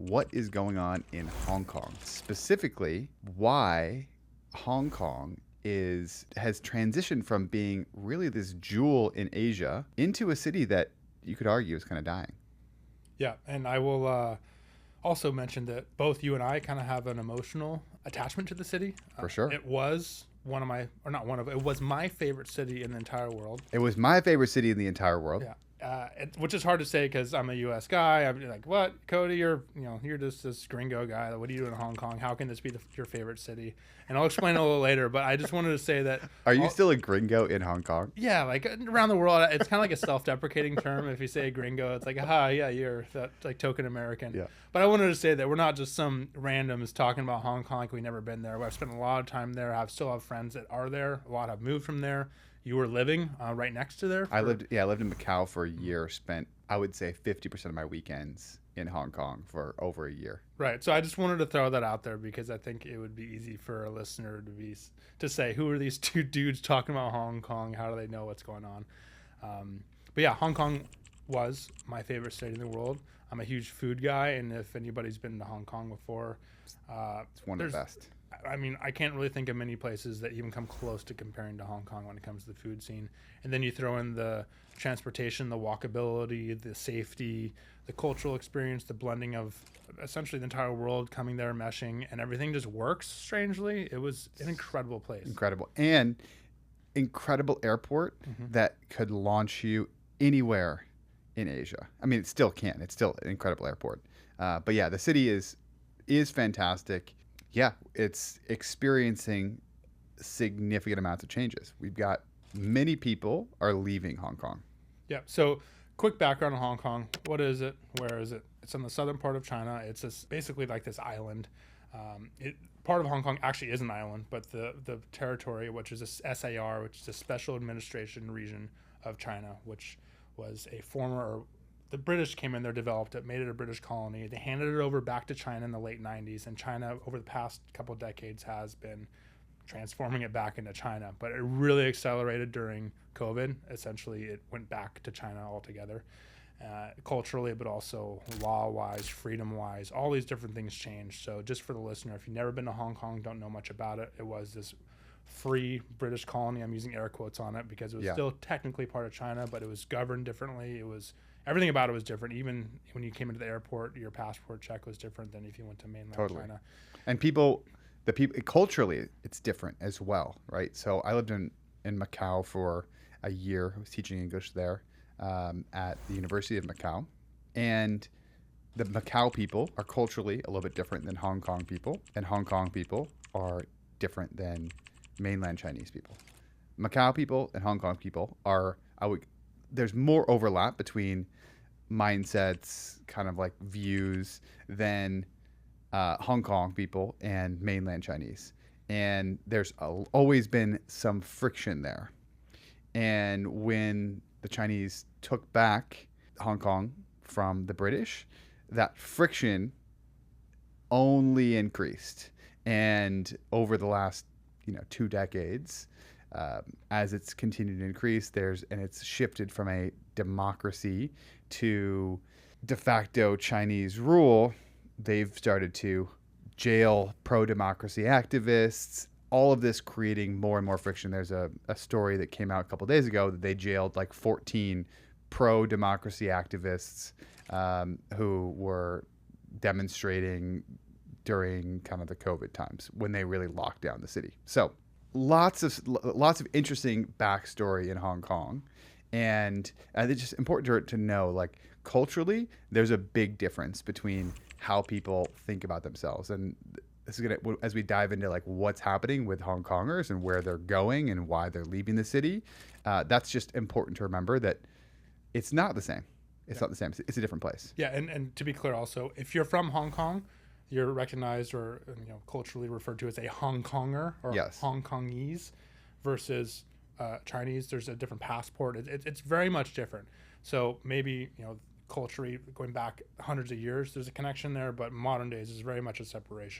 what is going on in Hong Kong, specifically why Hong Kong has transitioned from being really this jewel in Asia into a city that you could argue is kind of dying. Yeah, and I will also mention that both you and I kind of have an emotional attachment to the city. For sure. It was one of my, or not one of, it was my favorite city in the entire world. It was my favorite city in the entire world. Yeah. Which is hard to say because I'm a U.S. guy. I'm like, what, Cody? You're just this gringo guy. What do you do in Hong Kong? How can this be your favorite city? And I'll explain a little later. But I just wanted to say that. Are you still a gringo in Hong Kong? Yeah, like around the world, it's kind of like a self-deprecating term. If you say gringo, it's like, yeah, you're that like token American. Yeah. But I wanted to say that we're not just some randoms talking about Hong Kong like we've never been there. I've spent a lot of time there. I still have friends that are there. A lot have moved from there. You were living right next to there? I lived in Macau for a year, spent, I would say, 50% of my weekends in Hong Kong for over a year. Right. So I just wanted to throw that out there because I think it would be easy for a listener to say, who are these two dudes talking about Hong Kong? How do they know what's going on? But yeah, Hong Kong was my favorite city in the world. I'm a huge food guy, and if anybody's been to Hong Kong before, it's one of the best. I mean, I can't really think of many places that even come close to comparing to Hong Kong when it comes to the food scene. And then you throw in the transportation, the walkability, the safety, the cultural experience, the blending of essentially the entire world coming there, meshing, and everything just works strangely. It was an incredible place. Incredible. And incredible airport that could launch you anywhere in Asia. I mean, it still can. It's still an incredible airport. But yeah, the city is fantastic. Yeah, it's experiencing significant amounts of changes. We've got many people are leaving Hong Kong. Yeah. So quick background on Hong Kong. What is it? Where is it? It's on the southern part of China. It's basically like this island. Part of Hong Kong actually is an island, but the territory, which is a SAR, which is a Special Administration Region of China, which was the British came in there, developed it, made it a British colony. They handed it over back to China in the late 90s, and China over the past couple of decades has been transforming it back into China. But it really accelerated during COVID. Essentially, it went back to China altogether, culturally, but also law-wise, freedom-wise. All these different things changed. So just for the listener, if you've never been to Hong Kong, don't know much about it, it was this free British colony. I'm using air quotes on it because it was still technically part of China, but it was governed differently. Everything about it was different. Even when you came into the airport, your passport check was different than if you went to mainland China. And the people culturally, it's different as well, right? So I lived in Macau for a year. I was teaching English there at the University of Macau, and the Macau people are culturally a little bit different than Hong Kong people, and Hong Kong people are different than mainland Chinese people. Macau people and Hong Kong people there's more overlap between mindsets, kind of like views, than Hong Kong people and mainland Chinese. And there's always been some friction there. And when the Chinese took back Hong Kong from the British, that friction only increased. And over the last 2 decades, as it's continued to increase, it's shifted from a democracy to de facto Chinese rule. They've started to jail pro-democracy activists, all of this creating more and more friction. There's a story that came out a couple of days ago that they jailed like 14 pro-democracy activists who were demonstrating during kind of the COVID times when they really locked down the city. So lots of interesting backstory in Hong Kong, and it's just important to know, like, culturally, there's a big difference between how people think about themselves, and this is gonna, as we dive into like what's happening with Hong Kongers and where they're going and why they're leaving the city. That's just important to remember that it's not the same. It's not the same. It's a different place. Yeah, and to be clear, also, if you're from Hong Kong, you're recognized or culturally referred to as a Hong Konger or Hong Kongese versus Chinese. There's a different passport. It's very much different. So maybe culturally going back hundreds of years, there's a connection there, but modern days is very much a separation.